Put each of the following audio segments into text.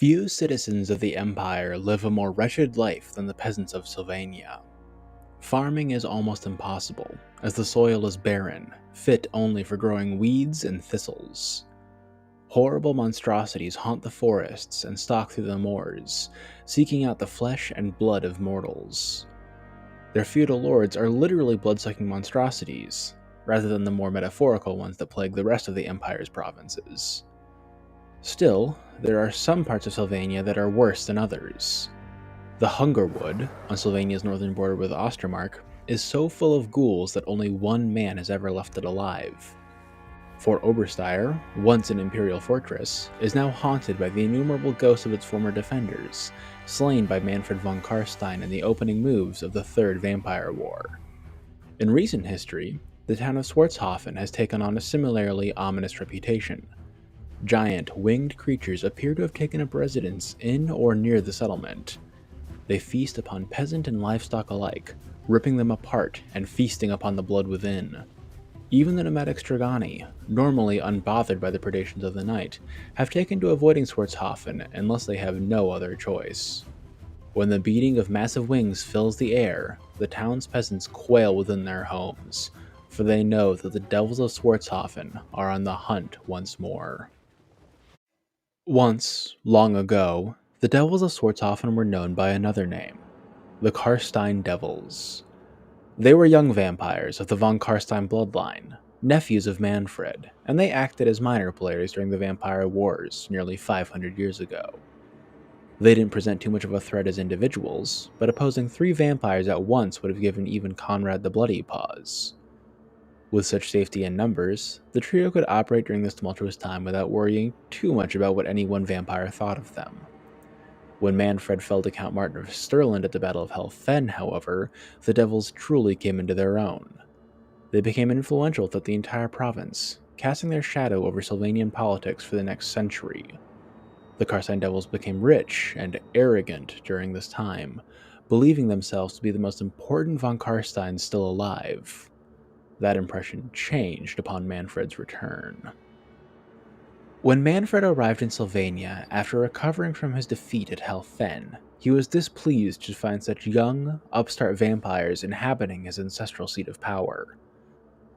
Few citizens of the Empire live a more wretched life than the peasants of Sylvania. Farming is almost impossible, as the soil is barren, fit only for growing weeds and thistles. Horrible monstrosities haunt the forests and stalk through the moors, seeking out the flesh and blood of mortals. Their feudal lords are literally blood-sucking monstrosities, rather than the more metaphorical ones that plague the rest of the Empire's provinces. Still, there are some parts of Sylvania that are worse than others. The Hungerwood, on Sylvania's northern border with Ostermark, is so full of ghouls that only one man has ever left it alive. Fort Oberstyre, once an imperial fortress, is now haunted by the innumerable ghosts of its former defenders, slain by Manfred von Carstein in the opening moves of the Third Vampire War. In recent history, the town of Swartzhafen has taken on a similarly ominous reputation. Giant, winged creatures appear to have taken up residence in or near the settlement. They feast upon peasant and livestock alike, ripping them apart and feasting upon the blood within. Even the nomadic Strigani, normally unbothered by the predations of the night, have taken to avoiding Swartzhafen unless they have no other choice. When the beating of massive wings fills the air, the town's peasants quail within their homes, for they know that the Devils of Swartzhafen are on the hunt once more. Once, long ago, the Devils of Swartzhafen were known by another name, the Carstein Devils. They were young vampires of the von Carstein bloodline, nephews of Manfred, and they acted as minor players during the Vampire Wars nearly 500 years ago. They didn't present too much of a threat as individuals, but opposing 3 vampires at once would have given even Conrad the Bloody pause. With such safety in numbers, the trio could operate during this tumultuous time without worrying too much about what any one vampire thought of them. When Manfred fell to Count Martin of Stirland at the Battle of Helfen, however, the Devils truly came into their own. They became influential throughout the entire province, casting their shadow over Sylvanian politics for the next century. The Carstein Devils became rich and arrogant during this time, believing themselves to be the most important von Carsteins still alive. That impression changed upon Manfred's return. When Manfred arrived in Sylvania after recovering from his defeat at Helfen, he was displeased to find such young, upstart vampires inhabiting his ancestral seat of power.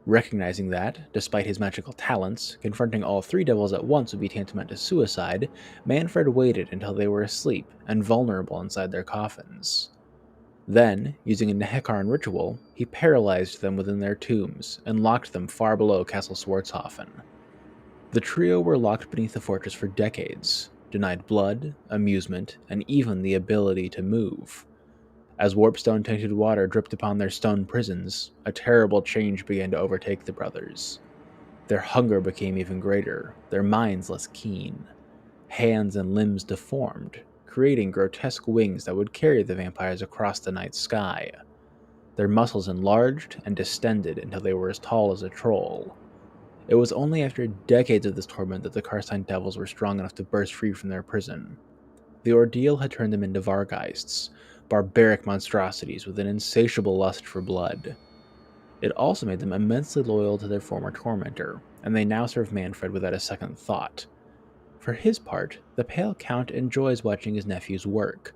Recognizing that, despite his magical talents, confronting all 3 devils at once would be tantamount to suicide, Manfred waited until they were asleep and vulnerable inside their coffins. Then, using a Nehekaran ritual, he paralyzed them within their tombs and locked them far below Castle Swartzhafen. The trio were locked beneath the fortress for decades, denied blood, amusement, and even the ability to move. As warpstone-tainted water dripped upon their stone prisons, a terrible change began to overtake the brothers. Their hunger became even greater, their minds less keen. Hands and limbs deformed, creating grotesque wings that would carry the vampires across the night sky. Their muscles enlarged and distended until they were as tall as a troll. It was only after decades of this torment that the Carstein Devils were strong enough to burst free from their prison. The ordeal had turned them into Vargheists, barbaric monstrosities with an insatiable lust for blood. It also made them immensely loyal to their former tormentor, and they now serve Manfred without a second thought. For his part, the Pale Count enjoys watching his nephews work.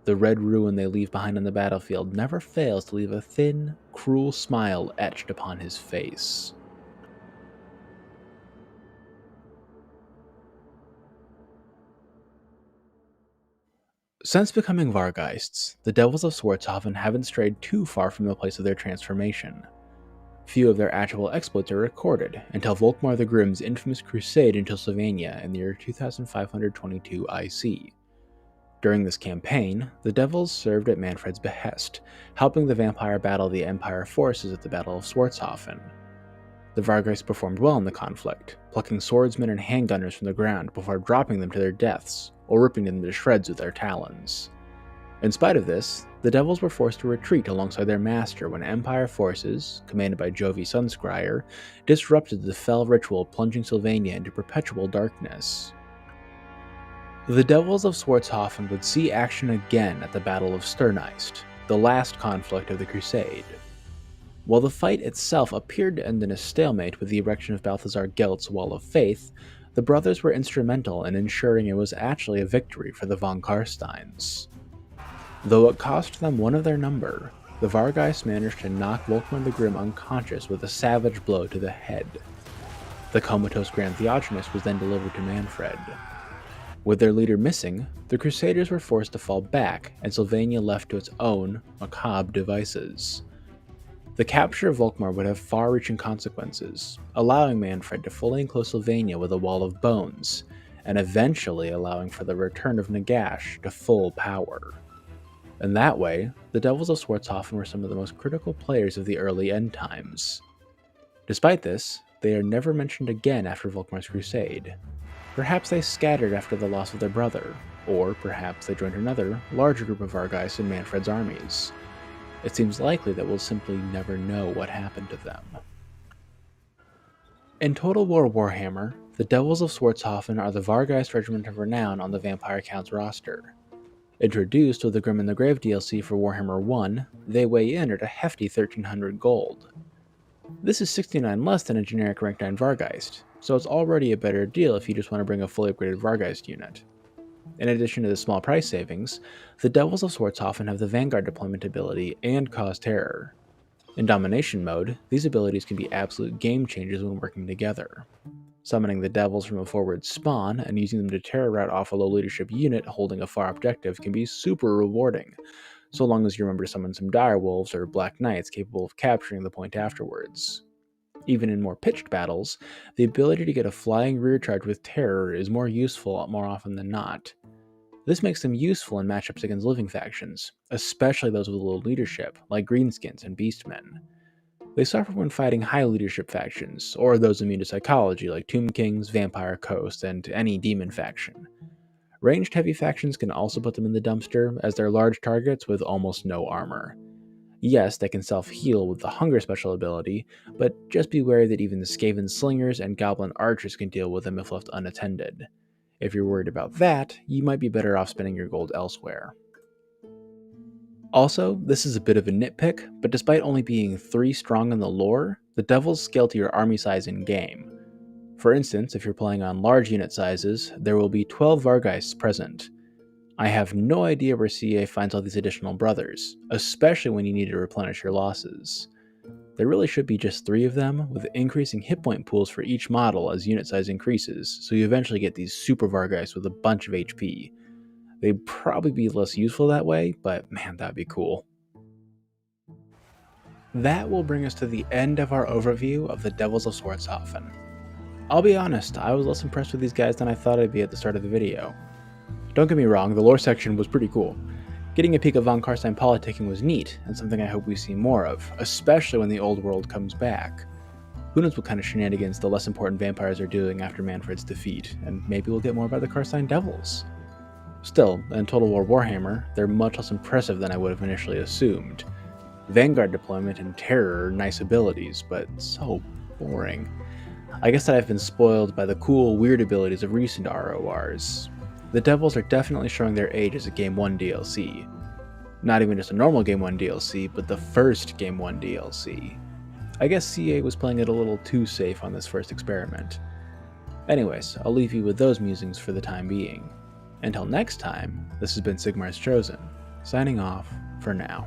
The red ruin they leave behind on the battlefield never fails to leave a thin, cruel smile etched upon his face. Since becoming Vargheists, the Devils of Swartzhafen haven't strayed too far from the place of their transformation. Few of their actual exploits are recorded until Volkmar the Grim's infamous crusade into Sylvania in the year 2522 IC. During this campaign, the Devils served at Manfred's behest, helping the vampire battle the Empire forces at the Battle of Swartzhafen. The Vargheists performed well in the conflict, plucking swordsmen and handgunners from the ground before dropping them to their deaths, or ripping them to shreds with their talons. In spite of this, the Devils were forced to retreat alongside their master when Empire forces, commanded by Jovi Sunscryer, disrupted the fell ritual plunging Sylvania into perpetual darkness. The Devils of Swartzhafen would see action again at the Battle of Sterneist, the last conflict of the Crusade. While the fight itself appeared to end in a stalemate with the erection of Balthazar Gelt's Wall of Faith, The brothers were instrumental in ensuring it was actually a victory for the von Carsteins. Though it cost them one of their number, the Vargeist managed to knock Volkmar the Grim unconscious with a savage blow to the head. The comatose Grand Theogenist was then delivered to Manfred. With their leader missing, the Crusaders were forced to fall back, and Sylvania left to its own macabre devices. The capture of Volkmar would have far-reaching consequences, allowing Manfred to fully enclose Sylvania with a wall of bones, and eventually allowing for the return of Nagash to full power. In that way, the Devils of Swartzhafen were some of the most critical players of the early end times. Despite this, they are never mentioned again after Volkmar's crusade. Perhaps they scattered after the loss of their brother, or perhaps they joined another, larger group of Vargeist in Manfred's armies. It seems likely that we'll simply never know what happened to them. In Total War Warhammer, the Devils of Swartzhafen are the Vargeist Regiment of Renown on the Vampire Count's roster. Introduced with the Grim in the Grave DLC for Warhammer 1, they weigh in at a hefty 1300 gold. This is 69 less than a generic rank 9 Vargeist, so it's already a better deal if you just want to bring a fully upgraded Vargeist unit. In addition to the small price savings, the Devils of Swartzhafen have the Vanguard deployment ability and Cause Terror. In Domination mode, these abilities can be absolute game changers when working together. Summoning the Devils from a forward spawn and using them to terror rout off a low leadership unit holding a far objective can be super rewarding, so long as you remember to summon some Direwolves or Black Knights capable of capturing the point afterwards. Even in more pitched battles, the ability to get a flying rear charge with terror is more useful more often than not. This makes them useful in matchups against living factions, especially those with low leadership, like Greenskins and Beastmen. They suffer when fighting high leadership factions, or those immune to psychology like Tomb Kings, Vampire Coast, and any demon faction. Ranged heavy factions can also put them in the dumpster, as they're large targets with almost no armor. Yes, they can self-heal with the Hunger special ability, but just be wary that even the Skaven Slingers and Goblin Archers can deal with them if left unattended. If you're worried about that, you might be better off spending your gold elsewhere. Also, this is a bit of a nitpick, but despite only being 3 strong in the lore, the Devils scale to your army size in-game. For instance, if you're playing on large unit sizes, there will be 12 Vargeists present. I have no idea where CA finds all these additional brothers, especially when you need to replenish your losses. There really should be just 3 of them, with increasing hit point pools for each model as unit size increases, so you eventually get these super Vargeists with a bunch of HP. They'd probably be less useful that way, but man, that'd be cool. That will bring us to the end of our overview of the Devils of Swartzhafen. I'll be honest, I was less impressed with these guys than I thought I'd be at the start of the video. Don't get me wrong, the lore section was pretty cool. Getting a peek of von Carstein politicking was neat, and something I hope we see more of, especially when the old world comes back. Who knows what kind of shenanigans the less important vampires are doing after Manfred's defeat, and maybe we'll get more about the Carstein Devils. Still, in Total War Warhammer, they're much less impressive than I would have initially assumed. Vanguard deployment and terror are nice abilities, but so boring. I guess that I've been spoiled by the cool, weird abilities of recent RORs. The Devils are definitely showing their age as a Game 1 DLC. Not even just a normal Game 1 DLC, but the first Game 1 DLC. I guess CA was playing it a little too safe on this first experiment. Anyways, I'll leave you with those musings for the time being. Until next time, this has been Sigmar's Chosen, signing off for now.